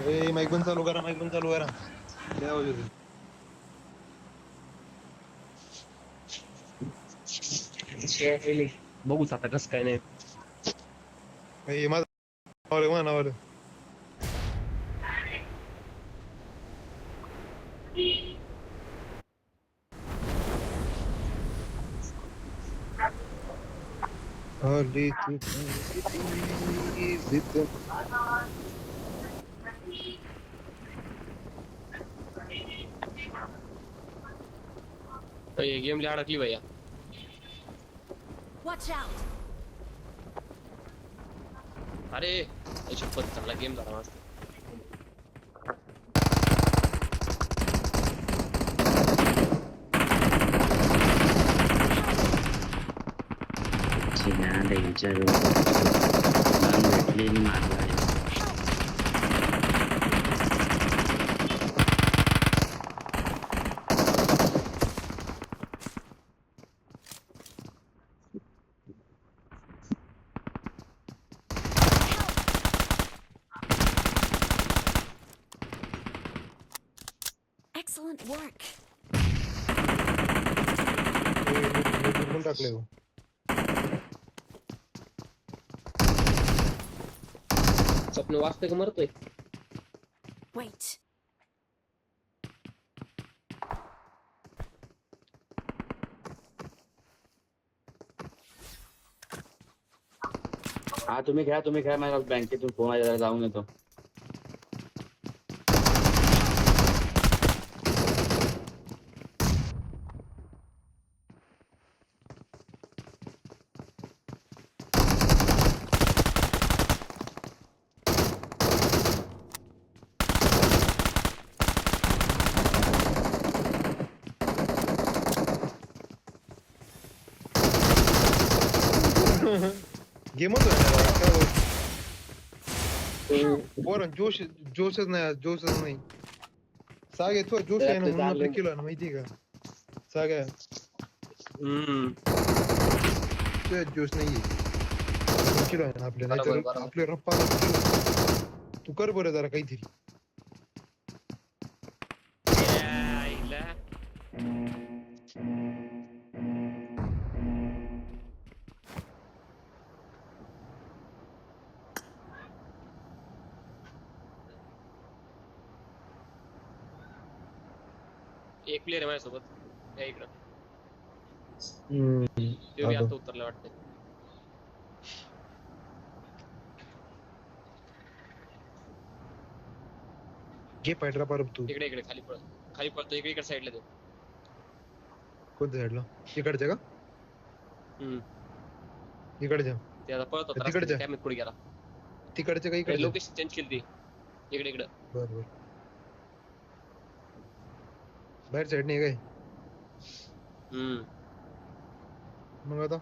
ए mic पण चालू करा, माईक पण चालू करा. लय आवाज येतोय. बघूच आता कसं काय नाही. ए माझं नावावर आली तू किती जिद्द. गेम ला अडकली भैया. Watch out! अरे शपथ चांगला गेम झाला मस्त. चिना द्यायच्या भेटली मारला. Excellent work. कोण टाकले हो? स्वप्न वाचतोय का मरतोय? Wait. हा तुम्ही खेळा मला बँकेतून फोन जाऊन येतो. गेमच पोरण जोशच नाही. साग येतो जोश आहे ना म्हणून आपले किलो ना माहिती का साग्या जोश नाहीये किलो आहे ना आपल्या नाहीतर आपले रप्पा तू कर बरं जरा काहीतरी. एक प्लेयर आहे माझ्यासोबत या इकडं. ते आता उतरला वाटतं. घे पायड्रा परब तू इकडे खाली पळतो इकडे साईडला दे. कोणत्या साईडला? इकडच्या का? इकडच्या ते आता पळतो तिकडच्या कॅमेत पुढे गेला. तिकडच्या का इकडच्या? लोकेशन चेंज केली ती इकडे. बरोबर बाहेर साईड नाही काय? मग आता